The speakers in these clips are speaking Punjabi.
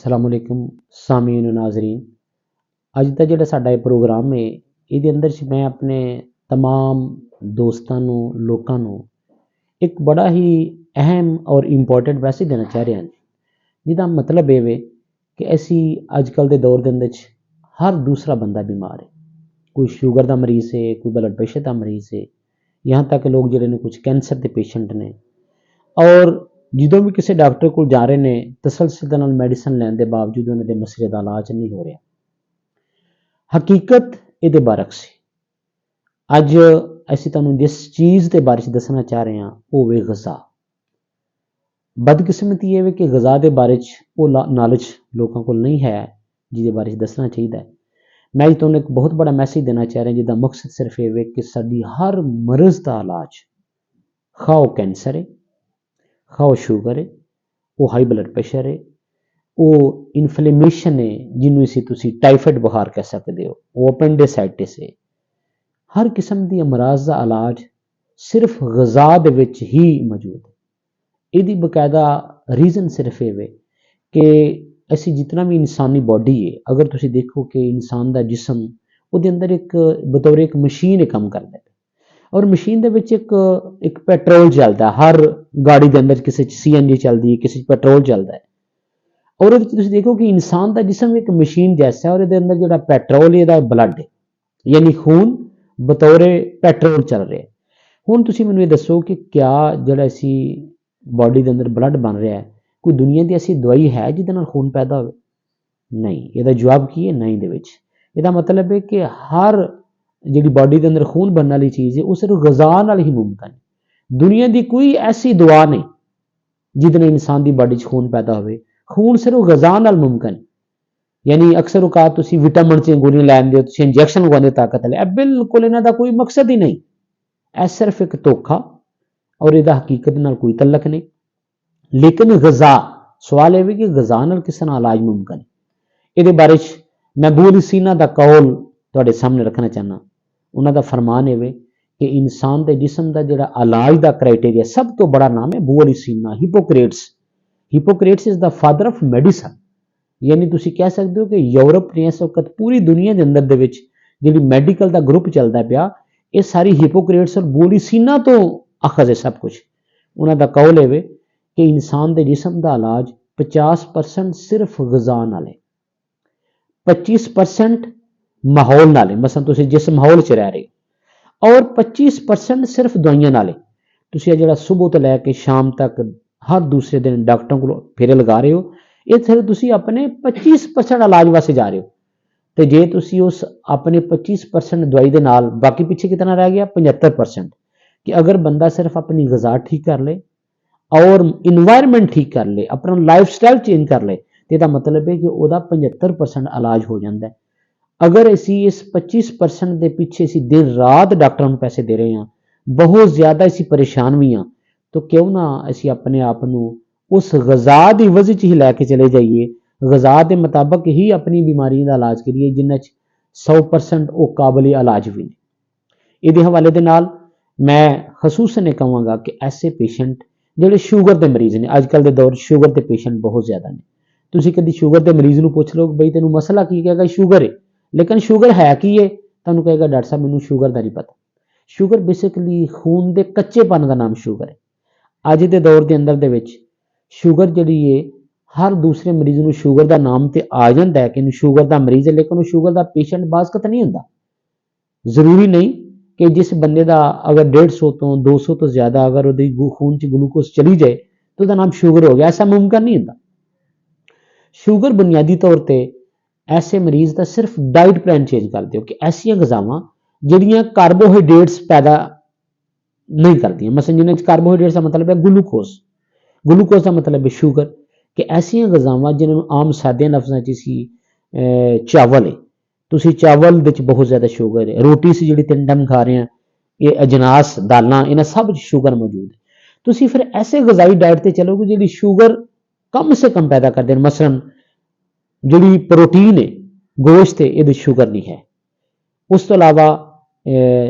अस्सलामुअलैकुम सामीन नाजरीन। ਅੱਜ ਦਾ ਜਿਹੜਾ ਸਾਡਾ ਇਹ ਪ੍ਰੋਗਰਾਮ ਹੈ ਇਹਦੇ ਅੰਦਰ 'ਚ ਮੈਂ ਆਪਣੇ तमाम ਦੋਸਤਾਂ ਨੂੰ ਲੋਕਾਂ ਨੂੰ ਇੱਕ ਬੜਾ ਹੀ ਅਹਿਮ ਔਰ ਇੰਪੋਰਟੈਂਟ ਮੈਸੇਜ ਦੇਣਾ ਚਾਹ ਰਿਹਾ ਹਾਂ, ਜਿਹਦਾ ਮਤਲਬ ਇਹ ਵੇ ਕਿ ਅਸੀਂ ਅੱਜ ਕੱਲ੍ਹ ਦੇ ਦੌਰ ਦੇ ਅੰਦਰ 'ਚ ਹਰ ਦੂਸਰਾ ਬੰਦਾ ਬਿਮਾਰ ਹੈ। ਕੋਈ ਸ਼ੂਗਰ ਦਾ ਮਰੀਜ਼ ਹੈ, ਕੋਈ ਬਲੱਡ ਪ੍ਰੈਸ਼ਰ ਦਾ ਮਰੀਜ਼ ਹੈ, यहाँ तक लोग ਜਿਹੜੇ ਨੇ ਕੁਝ ਕੈਂਸਰ ਦੇ ਪੇਸ਼ੈਂਟ ਨੇ। ਔਰ ਜਦੋਂ ਵੀ ਕਿਸੇ ਡਾਕਟਰ ਕੋਲ ਜਾ ਰਹੇ ਨੇ ਤਸਲਸਲ ਦੇ ਨਾਲ ਮੈਡੀਸਨ ਲੈਣ ਦੇ ਬਾਵਜੂਦ ਉਹਨਾਂ ਦੇ ਮਸਲੇ ਦਾ ਇਲਾਜ ਨਹੀਂ ਹੋ ਰਿਹਾ। ਹਕੀਕਤ ਇਹਦੇ ਬਰਅਕਸ ਹੈ। ਅੱਜ ਅਸੀਂ ਤੁਹਾਨੂੰ ਜਿਸ ਚੀਜ਼ ਦੇ ਬਾਰੇ 'ਚ ਦੱਸਣਾ ਚਾਹ ਰਹੇ ਹਾਂ ਉਹ ਵੇ ਗ਼ਜ਼ਾ। ਬਦਕਿਸਮਤੀ ਇਹ ਵੇ ਕਿ ਗ਼ਜ਼ਾ ਦੇ ਬਾਰੇ 'ਚ ਉਹ ਨੌਲੇਜ ਲੋਕਾਂ ਕੋਲ ਨਹੀਂ ਹੈ ਜਿਹਦੇ ਬਾਰੇ 'ਚ ਦੱਸਣਾ ਚਾਹੀਦਾ ਹੈ। मैं ਤੁਹਾਨੂੰ एक बहुत बड़ा मैसेज देना चाह रहा जिसका मकसद सिर्फ ये कि साडी हर मर्ज़ का इलाज, खा वो कैंसर है, खा वो शुगर है, वो हाई ब्लड प्रेशर है, वो इन्फ्लेमेशन है जिन्होंने इसी तुसी टाइफाइड बुखार कह सकते हो, वो अपेंडिसाइटिस है। हर किस्म की अमराज का इलाज सिर्फ ग़ज़ा दे विच ही मौजूद है। इसदी बकायदा रीज़न सिर्फ ये कि ਅਸੀਂ जितना भी इंसानी बॉडी है, अगर तुसी देखो कि इंसान का जिसम ਉਹਦੇ अंदर एक बतौर एक मशीन काम करता है और मशीन ਦੇ ਵਿੱਚ एक ਪੈਟਰੋਲ ਚੱਲਦਾ। हर गाड़ी ਦੇ अंदर किसी CNG चलती है, किसी ਪੈਟਰੋਲ ਚੱਲਦਾ है। और ਉਹਦੇ ਤੁਸੀਂ देखो कि इंसान का जिसम एक मशीन जैसा है और ਇਹਦੇ अंदर ਜਿਹੜਾ ਪੈਟਰੋਲ है ਇਹਦਾ ब्लड है, यानी खून बतौर ਪੈਟਰੋਲ ਚੱਲ ਰਿਹਾ। ਹੁਣ ਤੁਸੀਂ ਮੈਨੂੰ ਇਹ ਦੱਸੋ कि क्या ਜਿਹੜਾ ਅਸੀਂ बॉडी ਦੇ अंदर ब्लड बन रहा है कोई दुनिया की ऐसी दवाई है जिहदे नाल खून पैदा हो? नहीं। इसका जवाब की है? नहीं दे विच। इसदा मतलब है कि हर जिहड़ी बॉडी के अंदर खून बनने वाली चीज़ है वो सिर्फ ग़ज़ा नाल ही मुमकिन है। दुनिया की कोई ऐसी दवा नहीं जिहदे नाल इंसान की बॉडी च खून पैदा हो। खून सिर्फ ग़ज़ा नाल मुमकिन है। यानी अक्सर औकात तुसीं विटामिन च गोलियां लैंदे हो, तुसीं इंजैक्शन लगवांदे ताकत वाले, बिल्कुल इन्हां दा कोई मकसद ही नहीं। यह सिर्फ एक धोखा और इसदा हकीकत नाल कोई तल्लक नहीं। लेकिन ग़ज़ा, सवाल यह कि ग़ज़ा नाल किस तरह इलाज मुमकिन है। ये बारे मैं अबू अली सीना का कौल तुहाडे सामने रखना चाहना। उन्हां दा फरमान है कि इंसान के जिसम का जिहड़ा इलाज का क्राइटेरिया सब तो बड़ा नाम है Abu Ali Sina, Hippocrates. Hippocrates is the father of medicine. यानी तुसीं कह सकते हो कि यूरोप ने इस वक्त पूरी दुनिया के अंदर दे विच जिहड़ी मैडिकल का ग्रुप चलता पिया ये सारी हिपोक्रेट्स और अबू अली सीना तो अखज़ है सब कुछ। उन्हां दा कौल है कि इंसान के जिसम का इलाज 50% सिर्फ ग़ज़ा नाल है, 25% माहौल नाल है। मसलन तुसीं जिस माहौल च रह रहे हो, और 25% सिर्फ दवाइयां नाल है। तुसीं जिहड़ा सुबह तो लैके शाम तक हर दूसरे दिन डॉक्टरों को फेरे लगा रहे हो, ये सिर्फ तुसीं अपने 25% इलाज वास्ते जा रहे हो। तो जे तुसीं उस अपने 25% दवाई दे नाल बाकी पिछे कितना रह गया 75%। कि अगर बंदा सिर्फ अपनी ग़ज़ा ठीक कर ले और इन्वायरमेंट ठीक कर ले, अपना लाइफ स्टाइल चेंज कर ले, तो इसका मतलब है कि वह 75% इलाज हो जाता है। अगर असी इस 25% के पिछे असी दिन रात डॉक्टरों को पैसे दे रहे हैं, बहुत ज़्यादा असी परेशान भी हाँ, तो क्यों ना असी अपने आप को उस ग़ज़ा की वजह ही लैके चले जाइए, ग़ज़ा के मुताबिक ही अपनी बीमारी का इलाज करिए जिन्हें 100% वो काबिल इलाज भी नहीं। ये हवाले के नाल मैं खसूसन कहूँगा कि ऐसे पेशेंट ਜਿਹੜੇ ਸ਼ੂਗਰ ਦੇ ਮਰੀਜ਼ ਨੇ, ਅੱਜ ਕੱਲ੍ਹ ਦੇ ਦੌਰ ਸ਼ੂਗਰ ਦੇ ਪੇਸ਼ੈਂਟ ਬਹੁਤ ਜ਼ਿਆਦਾ ਨੇ। ਤੁਸੀਂ ਕਦੀ ਸ਼ੂਗਰ ਦੇ ਮਰੀਜ਼ ਨੂੰ ਪੁੱਛ ਲਓ ਬਈ ਤੈਨੂੰ ਮਸਲਾ ਕੀ, ਕਹੇਗਾ ਸ਼ੂਗਰ ਹੈ। ਲੇਕਿਨ ਸ਼ੂਗਰ ਹੈ ਕੀ ਹੈ? ਤੁਹਾਨੂੰ ਕਹੇਗਾ ਡਾਕਟਰ ਸਾਹਿਬ ਮੈਨੂੰ ਸ਼ੂਗਰ ਦਾ ਨਹੀਂ ਪਤਾ। ਸ਼ੂਗਰ ਬੇਸਿਕਲੀ ਖੂਨ ਦੇ ਕੱਚੇਪਨ ਦਾ ਨਾਮ ਸ਼ੂਗਰ ਹੈ। ਅੱਜ ਦੇ ਦੌਰ ਦੇ ਅੰਦਰ ਦੇ ਵਿੱਚ ਸ਼ੂਗਰ ਜਿਹੜੀ ਹੈ ਹਰ ਦੂਸਰੇ ਮਰੀਜ਼ ਨੂੰ ਸ਼ੂਗਰ ਦਾ ਨਾਮ ਤੇ ਆ ਜਾਂਦਾ ਹੈ ਕਿ ਇਹਨੂੰ ਸ਼ੂਗਰ ਦਾ ਮਰੀਜ਼ ਹੈ, ਲੇਕਿਨ ਉਹ ਸ਼ੂਗਰ ਦਾ ਪੇਸ਼ੈਂਟ ਬਾਜ਼ਕਤ ਨਹੀਂ ਹੁੰਦਾ। ਜ਼ਰੂਰੀ ਨਹੀਂ कि जिस बंदे का अगर 150 तो 200 तो ज़्यादा अगर वो खून च ग्लूकोज चली जाए तो उसका नाम शुगर हो गया, ऐसा मुमकिन नहीं होता। शुगर बुनियादी तौर पर ऐसे मरीज़ का सिर्फ डाइट प्लान चेंज कर दो कि ऐसियां ग़ज़ावां जिहड़ियां कार्बोहाइड्रेट्स पैदा नहीं करदियां। मसलन जिन्हें कार्बोहाइड्रेट्स का मतलब है ग्लूकोज, ग्लूकोज का मतलब है शुगर, कि ऐसियां ग़ज़ावां जिन्होंने आम सादे लफ्ज़ां च असीं चावल है, तुसी चावल दे बहुत ज़्यादा शुगर है, रोटी से जिहड़ी 3 टाइम खा रहे हैं ये अजनास दालां इन्हां सब शुगर मौजूद है। तुसी फिर ऐसे ग़ज़ाई डाइट ते चलोगे जिहड़ी शुगर कम से कम पैदा करदे हैं। मसलन जिहड़ी प्रोटीन है गोश्त है ये शुगर नहीं है। उस तो अलावा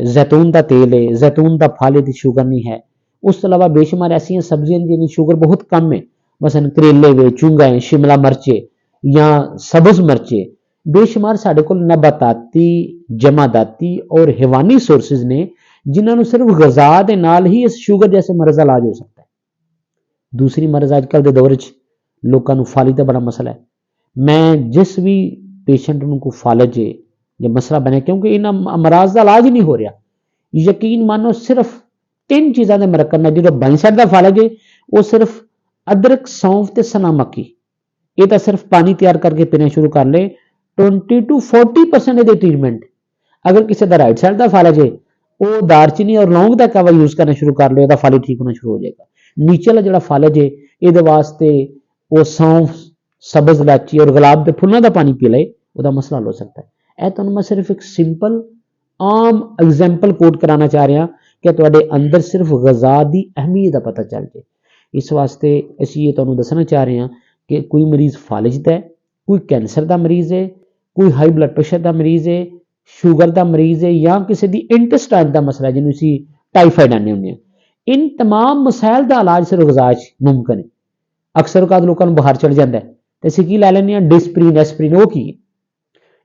जैतून का तेल है, जैतून का फल है, शुगर नहीं है। उस तो अलावा बेशुमार ऐसियां सब्जियां जिन्हें शुगर बहुत कम है, मसलन करेले वे, चूंगा है, शिमला मिर्च है, ਜਾਂ ਸਬਜ਼ ਮਿਰਚੇ, ਬੇਸ਼ੁਮਾਰ ਸਾਡੇ ਕੋਲ ਨਬਾਤਾਤੀ, ਜਮਾਦਾਤੀ ਔਰ ਹੈਵਾਨੀ ਸੋਰਸਿਸ ਨੇ ਜਿਨ੍ਹਾਂ ਨੂੰ ਸਿਰਫ ਗਜ਼ਾ ਦੇ ਨਾਲ ਹੀ ਇਸ ਸ਼ੂਗਰ ਜੈਸੇ ਮਰਜ਼ ਦਾ ਇਲਾਜ ਹੋ ਸਕਦਾ ਹੈ। ਦੂਸਰੀ ਮਰਜ਼ ਅੱਜ ਕੱਲ੍ਹ ਦੇ ਦੌਰ 'ਚ ਲੋਕਾਂ ਨੂੰ ਫਾਲਿਜ ਦਾ ਬੜਾ ਮਸਲਾ ਹੈ। ਮੈਂ ਜਿਸ ਵੀ ਪੇਸ਼ੈਂਟ ਨੂੰ ਕੋਈ ਫਾਲਿਜ ਹੈ ਜਾਂ ਮਸਲਾ ਬਣਿਆ, ਕਿਉਂਕਿ ਇਹਨਾਂ ਅਮਰਾਜ਼ ਦਾ ਇਲਾਜ ਹੀ ਨਹੀਂ ਹੋ ਰਿਹਾ, ਯਕੀਨ ਮਾਨੋ ਸਿਰਫ 3 ਚੀਜ਼ਾਂ ਦੇ ਮਰਕਬ ਨਾਲ ਜਿਹੜਾ ਬਾਈਸੈਟ ਦਾ ਫਾਲਿਜ ਹੈ ਉਹ ਸਿਰਫ ਅਦਰਕ, ਸੌਂਫ ਤੇ ਸਨਾ ਮੱਕੀ, ਇਹ ਤਾਂ ਸਿਰਫ ਪਾਣੀ ਤਿਆਰ ਕਰਕੇ ਪੀਣਾ ਸ਼ੁਰੂ ਕਰ ਲੇ, 20 to 40% ਇਹਦੇ ਟ੍ਰੀਟਮੈਂਟ। ਅਗਰ ਕਿਸੇ ਦਾ ਰਾਈਟ ਸਾਈਡ ਦਾ ਫਾਲਿਜ ਹੈ ਉਹ ਦਾਰਚੀਨੀ ਔਰ ਲੌਂਗ ਦਾ ਕਾਵਾ ਯੂਜ਼ ਕਰਨਾ ਸ਼ੁਰੂ ਕਰ ਲੇ, ਉਹਦਾ ਫਾਲਿਜ ਠੀਕ ਹੋਣਾ ਸ਼ੁਰੂ ਹੋ ਜਾਏਗਾ। ਨੀਚੇ ਵਾਲਾ ਜਿਹੜਾ ਫਾਲਿਜ ਹੈ ਇਹਦੇ ਵਾਸਤੇ ਉਹ ਸੌਂਫ, ਸਬਜ਼ ਇਲਾਚੀ ਔਰ ਗੁਲਾਬ ਦੇ ਫੁੱਲਾਂ ਦਾ ਪਾਣੀ ਪੀ ਲਏ, ਉਹਦਾ ਮਸਲਾ ਹੱਲ ਹੋ ਸਕਦਾ ਹੈ। ਇਹ ਤੁਹਾਨੂੰ ਮੈਂ ਸਿਰਫ ਇੱਕ ਸਿੰਪਲ ਆਮ ਐਗਜ਼ਾਮਪਲ ਕੋਟ ਕਰਾਉਣਾ ਚਾਹ ਰਿਹਾ ਕਿ ਤੁਹਾਡੇ ਅੰਦਰ ਸਿਰਫ ਗਜ਼ਾ ਦੀ ਅਹਿਮੀਅਤ ਦਾ ਪਤਾ ਚੱਲ ਜਾਏ। ਇਸ ਵਾਸਤੇ ਅਸੀਂ ਇਹ ਤੁਹਾਨੂੰ ਦੱਸਣਾ ਚਾਹ ਰਹੇ ਹਾਂ ਕਿ ਕੋਈ ਮਰੀਜ਼ ਫਾਲਿਜ ਦਾ ਹੈ, ਕੋਈ ਕੈਂਸਰ ਦਾ ਮਰੀਜ਼ ਹੈ, ਕੋਈ ਹਾਈ ਬਲੱਡ ਪ੍ਰੈਸ਼ਰ ਦਾ ਮਰੀਜ਼ ਹੈ, ਸ਼ੂਗਰ ਦਾ ਮਰੀਜ਼ ਹੈ, ਜਾਂ ਕਿਸੇ ਦੀ ਇੰਟੈਸਟਾਈਨ ਦਾ ਮਸਲਾ ਜਿਹਨੂੰ ਅਸੀਂ ਟਾਈਫਾਈਡ ਆਉਂਦੇ ਹੁੰਦੇ ਹਾਂ, ਇਨ तमाम ਮਸਾਇਲ ਦਾ ਇਲਾਜ ਸਿਰਫ ਗਜ਼ਾ 'ਚ ਮੁਮਕਿਨ ਹੈ। ਅਕਸਰ ਔਕਾਤ ਲੋਕਾਂ ਨੂੰ ਬਾਹਰ ਚੜ ਜਾਂਦਾ ਹੈ ਤੇ ਅਸੀਂ ਕੀ ਲੈ ਲੈਂਦੇ ਹਾਂ, ਡਿਸਪਰੀਨ, ਐਸਪਰੀਨ। ਉਹ ਕੀ ਹੈ?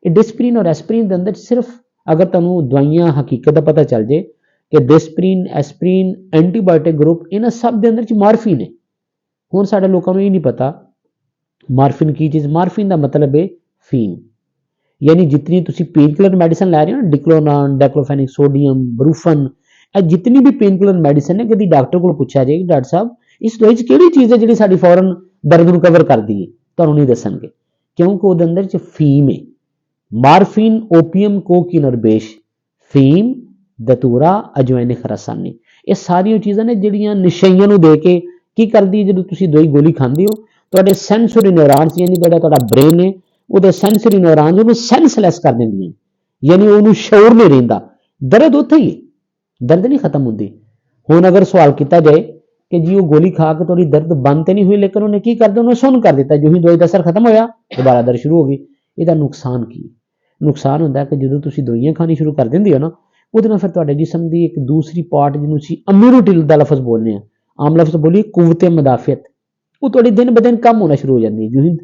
ਇਹ ਡਿਸਪਰੀਨ ਔਰ ਐਸਪਰੀਨ ਦੇ ਅੰਦਰ ਸਿਰਫ ਅਗਰ ਤੁਹਾਨੂੰ ਦਵਾਈਆਂ ਹਕੀਕਤ ਦਾ ਪਤਾ ਚੱਲ ਜੇ ਕਿ ਡਿਸਪਰੀਨ, ਐਸਪਰੀਨ, ਐਂਟੀਬਾਇਓਟਿਕ ਗਰੁੱਪ, ਇਹਨਾਂ ਸਭ ਦੇ ਅੰਦਰ 'ਚ ਮਾਰਫੀਨ ਹੈ। ਹੁਣ ਸਾਡੇ ਲੋਕਾਂ ਨੂੰ ਇਹ ਨਹੀਂ ਪਤਾ ਮਾਰਫੀਨ ਕੀ ਚੀਜ਼। ਮਾਰਫੀਨ ਦਾ ਮਤਲਬ ਹੈ ਫੀਨ, यानी जितनी तुसी पेन किलर मेडिसिन लै रहे हो ना, डिक्लोनान, डेक्लोफेनिक सोडियम, ब्रूफन, जितनी भी पेन किलर मेडिसिन है, कभी डॉक्टर को पूछा जाए कि डॉक्टर साहब इस दवाई च किहड़ी चीज़ है जिहड़ी साडी फौरन दर्द नूं कवर करदी है, तुहानूं नहीं दसणगे क्योंकि ਉਹਦੇ अंदर च फीम है। मार्फिन, ओपीयम, कोकीन और बेश, फीम, दतूरा, अजवैन, खरासानी, ये सारियां चीज़ां ने जिहड़ियां नशेइयां नूं दे के की करदी है। जदों तुसी दवाई गोली खांदे हो तुहाडे सेंसरी न्यूरॉन्स यानी तुहाडा ब्रेन है ਉਹਦੇ ਸੈਂਸਰੀ ਨਿਊਰਾਨਸ ਉਹਨੂੰ ਸੈਂਸਲੈਸ ਕਰ ਦਿੰਦੀਆਂ, ਯਾਨੀ ਉਹਨੂੰ ਸ਼ਊਰ ਨਹੀਂ ਰਹਿੰਦਾ। ਦਰਦ ਉੱਥੇ ਹੀ, ਦਰਦ ਨਹੀਂ ਖਤਮ ਹੁੰਦੀ। ਹੁਣ ਅਗਰ ਸਵਾਲ ਕੀਤਾ ਜਾਏ ਕਿ ਜੀ ਉਹ ਗੋਲੀ ਖਾ ਕੇ ਤੁਹਾਡੀ ਦਰਦ ਬੰਦ ਤੇ ਨਹੀਂ ਹੋਈ, ਲੇਕਿਨ ਉਹਨੇ ਕੀ ਕਰ ਦਿੱਤਾ, ਉਹਨੇ ਸੁੰਨ ਕਰ ਦਿੱਤਾ, ਜੋ ਹੀ ਦਵਾਈ ਦਾ ਅਸਰ ਖਤਮ ਹੋਇਆ ਦੁਬਾਰਾ ਦਰਦ ਸ਼ੁਰੂ ਹੋ ਗਈ। ਇਹਦਾ ਨੁਕਸਾਨ ਕੀ? ਨੁਕਸਾਨ ਹੁੰਦਾ ਕਿ ਜਦੋਂ ਤੁਸੀਂ ਦਵਾਈਆਂ ਖਾਣੀ ਸ਼ੁਰੂ ਕਰ ਦਿੰਦੇ ਹੋ ਨਾ, ਉਹਦੇ ਨਾਲ ਫਿਰ ਤੁਹਾਡੇ ਜਿਸਮ ਦੀ ਇੱਕ ਦੂਸਰੀ ਪਾਰਟ ਜਿਹਨੂੰ ਅਸੀਂ ਇਮਿਊਨਿਟੀ ਦਾ ਲਫ਼ਜ਼ ਬੋਲਦੇ ਹਾਂ, ਆਮ ਲਫ਼ਜ਼ ਬੋਲੀਏ ਕੁਵਤ ਮੁਦਾਫਿਅਤ, ਉਹ ਤੁਹਾਡੀ ਦਿਨ ਬ ਦਿਨ ਕੰਮ ਹੋਣਾ ਸ਼ੁਰੂ ਹੋ ਜਾਂਦੀ ਹੈ। ਜੋ ਹੀ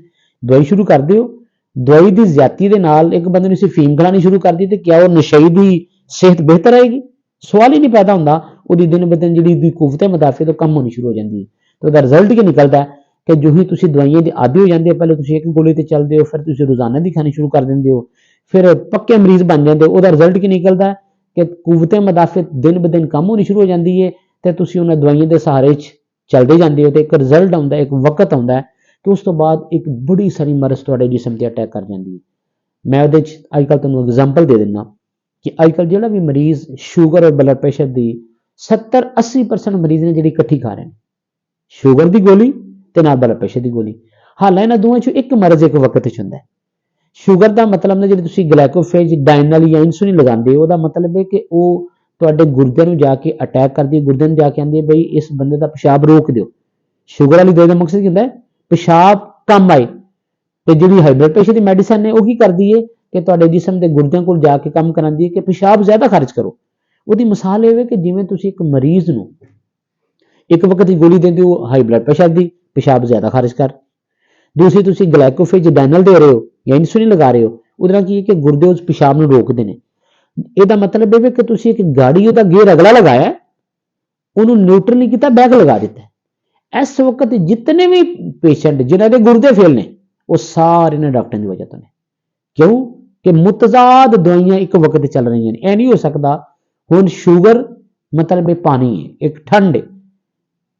ਦਵਾਈ ਸ਼ੁਰੂ ਕਰਦੇ ਹੋ, ਦਵਾਈ ਦੀ ਜ਼ਿਆਦਤੀ ਦੇ ਨਾਲ ਇੱਕ ਬੰਦੇ ਨੂੰ ਅਸੀਂ ਫੀਮ ਖਿਲਾਣੀ ਸ਼ੁਰੂ ਕਰਦੀ ਤੇ ਕਿਆ ਉਹ ਨਸ਼ਈ ਦੀ ਸਿਹਤ ਬਿਹਤਰ ਆਏਗੀ? ਸਵਾਲ ਹੀ ਨਹੀਂ ਪੈਦਾ ਹੁੰਦਾ। ਉਹਦੀ ਦਿਨ ਬ ਦਿਨ ਜਿਹੜੀ ਦੀ ਕੁਵਤ ਮੁਦਾਫਿਅਤ ਤੋਂ ਕੰਮ ਹੋਣੀ ਸ਼ੁਰੂ ਹੋ ਜਾਂਦੀ ਹੈ। ਤੇ ਉਹਦਾ ਰਿਜ਼ਲਟ ਕੀ ਨਿਕਲਦਾ ਕਿ ਜੋ ਹੀ ਤੁਸੀਂ ਦਵਾਈਆਂ ਦੇ ਆਦੀ ਹੋ ਜਾਂਦੇ ਹੋ, ਪਹਿਲੇ ਤੁਸੀਂ ਇੱਕ ਗੋਲੀ ਤੇ ਚੱਲਦੇ ਹੋ, ਫਿਰ ਤੁਸੀਂ ਰੋਜ਼ਾਨਾ ਦੀ ਖਾਣੀ ਸ਼ੁਰੂ ਕਰ ਦਿੰਦੇ ਹੋ, ਫਿਰ ਪੱਕੇ ਮਰੀਜ਼ ਬਣ ਜਾਂਦੇ ਹੋ। ਉਹਦਾ ਰਿਜ਼ਲਟ ਕੀ ਨਿਕਲਦਾ ਕਿ ਕੁਵਤ ਮੁਦਾਫਿਅਤ ਦਿਨ ਬ ਦਿਨ ਕੰਮ ਹੋਣੀ ਸ਼ੁਰੂ ਹੋ ਜਾਂਦੀ ਹੈ ਤੇ ਤੁਸੀਂ ਉਹਨਾਂ ਦਵਾਈਆਂ ਦੇ ਸਹਾਰੇ 'ਚ ਚੱਲਦੇ ਜਾਂਦੇ ਹੋ ਤੇ ਇੱਕ ਰਿਜ਼ਲਟ ਆਉਂਦਾ, ਇੱਕ ਵਕਤ ਆਉਂਦਾ ਕਿ ਉਸ ਤੋਂ ਬਾਅਦ ਇੱਕ ਬੜੀ ਸਾਰੀ ਮਰਜ਼ ਤੁਹਾਡੇ ਜਿਸਮ ਤੇ ਅਟੈਕ ਕਰ ਜਾਂਦੀ ਹੈ। ਮੈਂ ਉਹਦੇ 'ਚ ਅੱਜ ਕੱਲ੍ਹ ਤੁਹਾਨੂੰ ਐਗਜ਼ਾਮਪਲ ਦੇ ਦਿੰਦਾ ਕਿ ਅੱਜ ਕੱਲ੍ਹ ਜਿਹੜਾ ਵੀ ਮਰੀਜ਼ ਸ਼ੂਗਰ ਔਰ ਬਲੱਡ ਪ੍ਰੈਸ਼ਰ ਦੀ 70-80% ਮਰੀਜ਼ ਨੇ ਜਿਹੜੀ ਇਕੱਠੀ ਖਾ ਰਹੇ ਨੇ, ਸ਼ੂਗਰ ਦੀ ਗੋਲੀ ਤੇ ਨਾਲ ਬਲੱਡ ਪ੍ਰੈਸ਼ਰ ਦੀ ਗੋਲੀ। ਹਾਲਾਂ ਇਹਨਾਂ ਦੋਵਾਂ 'ਚੋਂ ਇੱਕ ਮਰਜ਼ ਇੱਕ ਵਕਤ 'ਚ ਹੁੰਦਾ। ਸ਼ੂਗਰ ਦਾ ਮਤਲਬ ਨਾ ਜਿਹੜੀ ਤੁਸੀਂ ਗਲਾਈਕੋਫੇਜ, ਡਾਇਨਲ ਜਾਂ ਇਨਸੂਲਿਨ ਲਗਾਉਂਦੇ ਹੋ, ਉਹਦਾ ਮਤਲਬ ਹੈ ਕਿ ਉਹ ਤੁਹਾਡੇ ਗੁਰਦਿਆਂ ਨੂੰ ਜਾ ਕੇ ਅਟੈਕ ਕਰਦੀ ਹੈ, ਗੁਰਦਿਆਂ ਨੂੰ ਜਾ ਕੇ ਆਉਂਦੀ ਹੈ ਬਈ ਇਸ ਬੰਦੇ ਦਾ ਪਿਸ਼ਾਬ ਰੋਕ ਦਿਓ। ਸ਼ੂਗਰ ਵਾਲੀ ਦਵਾਈ ਦਾ ਮਕਸਦ ਕੀ ਹੁੰਦਾ ਹੈ? ਪਿਸ਼ਾਬ ਕੰਮ ਆਏ। ਤੇ ਜਿਹੜੀ ਹਾਈ ਬਲੱਡ ਪ੍ਰੈਸ਼ਰ ਦੀ ਮੈਡੀਸਨ ਨੇ ਉਹ ਕੀ ਕਰਦੀ ਹੈ ਕਿ ਤੁਹਾਡੇ ਜਿਸਮ ਦੇ ਗੁਰਦਿਆਂ ਕੋਲ ਜਾ ਕੇ ਕੰਮ ਕਰਾਂਦੀ ਹੈ ਕਿ ਪਿਸ਼ਾਬ ਜ਼ਿਆਦਾ ਖਰਚ ਕਰੋ। ਉਹਦੀ ਮਿਸਾਲ ਇਹ ਹੈ ਕਿ ਜਿਵੇਂ ਤੁਸੀਂ ਇੱਕ ਮਰੀਜ਼ ਨੂੰ ਇੱਕ ਵਕਤ ਦੀ ਗੋਲੀ ਦਿੰਦੇ ਹੋ ਹਾਈ ਬਲੱਡ ਪ੍ਰੈਸ਼ਰ ਦੀ, ਪਿਸ਼ਾਬ ਜ਼ਿਆਦਾ ਖਰਚ ਕਰ, ਦੂਸਰੀ ਤੁਸੀਂ ਗਲਾਈਕੋਫੇਜ, ਡਾਇਨਲ ਦੇ ਰਹੇ ਹੋ ਜਾਂ ਇਨਸੂਲਿਨ ਲਗਾ ਰਹੇ ਹੋ, ਉਹਦੇ ਨਾਲ ਕੀ ਹੈ ਕਿ ਗੁਰਦੇ ਉਸ ਪਿਸ਼ਾਬ ਨੂੰ ਰੋਕਦੇ ਨੇ। ਇਹਦਾ ਮਤਲਬ ਇਹ ਹੈ ਕਿ ਤੁਸੀਂ ਇੱਕ ਗਾੜੀ ਉਹਦਾ ਗੇਅਰ ਅਗਲਾ ਲਗਾਇਆ, ਉਹਨੂੰ ਨਿਊਟਰਲ ਨਹੀਂ ਕੀਤਾ, ਬੈਕ ਲਗਾ ਦਿੱਤਾ। ਇਸ ਵਕਤ ਜਿਤਨੇ ਵੀ ਪੇਸ਼ੈਂਟ ਜਿਨ੍ਹਾਂ ਦੇ ਗੁਰਦੇ ਫੇਲ ਨੇ ਉਹ ਸਾਰੇ ਨੇ ਡਾਕਟਰਾਂ ਦੀ ਵਜ੍ਹਾ ਤੋਂ ਨੇ। ਕਿਉਂ ਕਿ ਮੁਤਜ਼ਾਦ ਦਵਾਈਆਂ ਇੱਕ ਵਕਤ ਚੱਲ ਰਹੀਆਂ ਨੇ। ਇਹ ਨਹੀਂ ਹੋ ਸਕਦਾ ਹੁਣ ਸ਼ੂਗਰ ਮਤਲਬ ਇਹ ਪਾਣੀ ਹੈ, ਇੱਕ ਠੰਡ ਹੈ,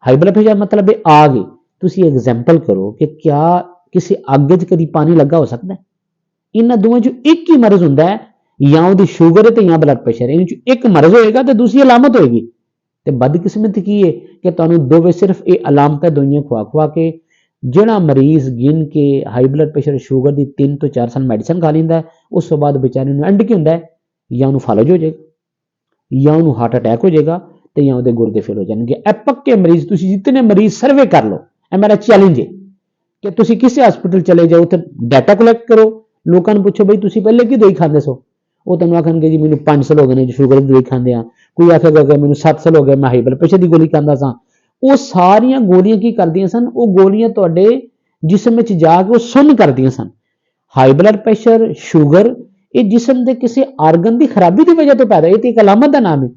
ਹਾਈ ਬਲੱਡ ਪ੍ਰੈਸ਼ਰ ਮਤਲਬ ਇਹ ਆਗ ਹੈ। ਤੁਸੀਂ ਐਗਜ਼ਾਮਪਲ ਕਰੋ ਕਿ ਕਿਆ ਕਿਸੇ ਅੱਗ 'ਚ ਕਦੀ ਪਾਣੀ ਲੱਗਾ ਹੋ ਸਕਦਾ? ਇਹਨਾਂ ਦੋਵਾਂ 'ਚੋਂ ਇੱਕ ਹੀ ਮਰਜ਼ ਹੁੰਦਾ ਹੈ, ਜਾਂ ਉਹਦੀ ਸ਼ੂਗਰ ਹੈ ਤੇ ਜਾਂ ਬਲੱਡ ਪ੍ਰੈਸ਼ਰ। ਇਹਨਾਂ 'ਚੋਂ ਇੱਕ ਮਰਜ਼ ਹੋਏਗਾ ਤੇ ਦੂਸਰੀ ਅਲਾਮਤ ਹੋਏਗੀ। ਤੇ ਬਦਕਿਸਮਤ ਕੀ ਹੈ ਕਿ ਤੁਹਾਨੂੰ ਦੋਵੇਂ ਸਿਰਫ ਇਹ ਅਲਾਮਤਾਂ ਦਵਾਈਆਂ ਖਵਾ ਕੇ ਜਿਹੜਾ ਮਰੀਜ਼ ਗਿਣ ਕੇ ਹਾਈ ਬਲੱਡ ਪ੍ਰੈਸ਼ਰ, ਸ਼ੂਗਰ ਦੀ 3 ਤੋਂ 4 ਸਾਲ ਮੈਡੀਸਨ ਖਾ ਲੈਂਦਾ, ਉਸ ਤੋਂ ਬਾਅਦ ਵਿਚਾਰੇ ਨੂੰ ਐਂਡ ਕੀ ਹੁੰਦਾ ਹੈ, ਜਾਂ ਉਹਨੂੰ ਫਾਲਜ ਹੋ ਜਾਏਗਾ, ਜਾਂ ਉਹਨੂੰ ਹਾਰਟ ਅਟੈਕ ਹੋ ਜਾਏਗਾ ਤੇ ਜਾਂ ਉਹਦੇ ਗੁਰਦੇ ਫੇਲ ਹੋ ਜਾਣਗੇ। ਇਹ ਪੱਕੇ ਮਰੀਜ਼, ਤੁਸੀਂ ਜਿਤਨੇ ਮਰੀਜ਼ ਸਰਵੇ ਕਰ ਲਓ, ਇਹ ਮੇਰਾ ਚੈਲੰਜ ਹੈ ਕਿ ਤੁਸੀਂ ਕਿਸੇ ਹਸਪੀਟਲ ਚਲੇ ਜਾਓ, ਉੱਥੇ ਡਾਟਾ ਕਲੈਕਟ ਕਰੋ, ਲੋਕਾਂ ਨੂੰ ਪੁੱਛੋ ਬਈ ਤੁਸੀਂ ਪਹਿਲੇ ਕੀ ਦਵਾਈ ਖਾਂਦੇ ਸੋ? ਉਹ ਤੁਹਾਨੂੰ ਆਖਣਗੇ ਜੀ ਮੈਨੂੰ 5 ਸਾਲ ਹੋ ਗਏ ਨੇ ਜੀ ਸ਼ੂਗਰ ਦੀ ਦਵਾਈ ਖਾਂਦੇ ਆ। ਕੋਈ ਆਖੇਗਾ ਕਿ ਮੈਨੂੰ 7 ਸਾਲ ਹੋ ਗਏ ਮੈਂ ਹਾਈ ਬਲੱਡ ਪ੍ਰੈਸ਼ਰ ਦੀ ਗੋਲੀ ਖਾਂਦਾ ਸਾਂ। ਉਹ ਸਾਰੀਆਂ ਗੋਲੀਆਂ ਕੀ ਕਰਦੀਆਂ ਸਨ? ਉਹ ਗੋਲੀਆਂ ਤੁਹਾਡੇ जिसम में जाके वो सुन्न करदियां सन। हाई ब्लड प्रेशर, शुगर, ये जिसम के किसी आर्गन की खराबी की वजह तो पैदा, ये तो एक अलामत का नाम है।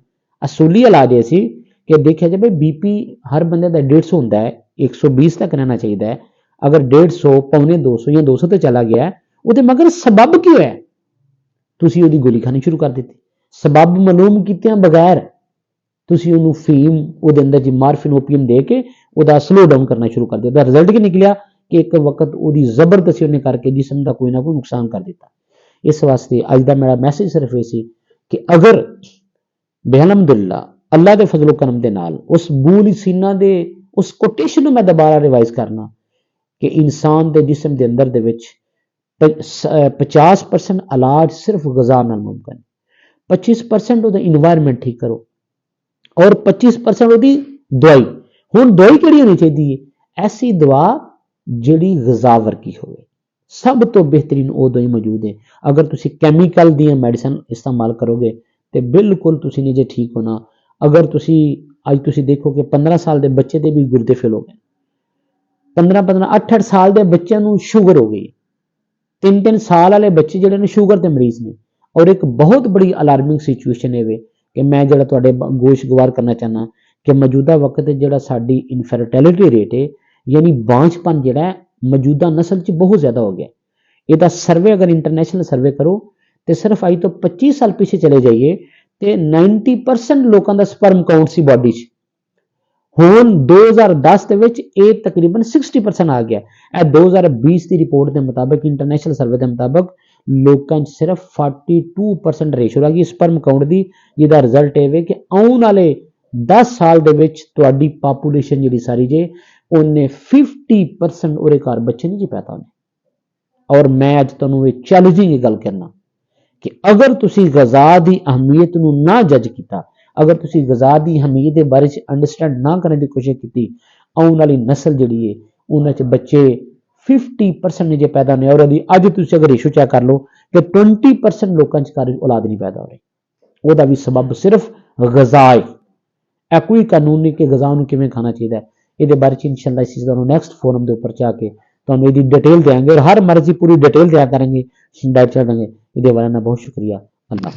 असूली इलाज ऐसी कि देखा जाए बीपी हर बंदे का 150 होंदा है, 120 तक रहना चाहिए। अगर 150 पौने 200 या 200 तो चला गया है, वो मगर सबब क्यों है? तुसी ਉਹਦੀ गोली खानी शुरू कर दी। सबब मालूम किए बगैर तुसी ਉਹਨੂੰ फीम ਉਹਦੇ अंदर जी मार्फिन ओपीयम दे के ਉਹਦਾ स्लो डाउन करना शुरू कर दिया। रिजल्ट की निकलिया कि एक वक्त ਉਹਦੀ ਜ਼ਬਰਦਸਤੀ ਉਹਨੇ करके जिसम का कोई ना कोई नुकसान कर दिता। इस वास्ते अज का मेरा मैसेज सिर्फ ये कि अगर बेहलमदुल्ला अल्लाह के फजलो करम के नाल उस बूल सीना दे उस कोटेशन मैं दोबारा रिवाइज करना कि इंसान के जिसम के अंदर 50% इलाज सिर्फ गज़ा नाल मुमकिन, 25% वो इन्वायरमेंट ठीक करो और 25% वो दवाई। हुण दवाई किहड़ी होनी चाहिए? ऐसी दवा जिहड़ी गज़ा वर्गी होवे। सब तो बेहतरीन वो दवाई मौजूद है। अगर तुसी कैमिकल दी मैडिसन इस्तेमाल करोगे तो बिल्कुल तुसी नहीं जे ठीक होना। अगर तुसी अज तुसी देखो कि 15 साल के बच्चे के भी गुर्दे फेल हो गए, 15 8 साल के बच्चों को शुगर हो गई, 3 साल वाले बच्चे जिहड़े ने शुगर के मरीज ने। और एक बहुत बड़ी अलार्मिंग सिचुएशन है कि मैं जिहड़ा तुहाडे गोश गवार करना चाहना कि मौजूदा वक्त जिहड़ा साडी इनफर्टिलिटी रेट है, यानी बांझपन जिहड़ा है मौजूदा नस्ल च बहुत ज़्यादा हो गया। इसका सर्वे अगर इंटरनेशनल सर्वे करो तो सिर्फ अज तो 25 साल पीछे चले जाइए तो 90% लोगों का स्पर्म काउंट सी बॉडी च। हुण 2010 ਦੇ ਵਿੱਚ ਇਹ तकरीबन 60% आ गया। 2020 की रिपोर्ट के मुताबिक, इंटरनेशनल सर्वे के मुताबिक लोगों सिर्फ 42% रेशो रह गई स्पर्म काउंट की, जिसका रिजल्ट ये कि आने वाले 10 साल के पापूलेशन जी सारी जे उन्हें 50% उहदे घर बच्चे नहीं जी पैदा होने। और मैं अज तुहानूं ये चैलेंजिंग गल करना कि अगर तुसी गज़ा की अहमियत नूं ना जज किया, अगर तुसी गज़ा की अहमियत के बारे अंडरस्टैंड ना करने की कोशिश की, आने वाली नस्ल जी है उन्होंने बच्चे 50% जे पैदा नहीं। और अज तुसी अगर रेशो चेक कर लो कि 20% लोगों घर औलाद नहीं पैदा हो रही। वह भी सबब सिर्फ गज़ा है। यह कोई कानून नहीं कि गज़ा नूं किवें खाना चाहिए। ये बारे इंशाअल्लाह इस चीज़ का नैक्सट फोरम के उपर जाके तुहानूं इसकी डिटेल देंगे और हर मर्जी पूरी डिटेल दिया करेंगे, डायरेक्ट देंगे। ये बारे में बहुत शुक्रिया। अल्लाह।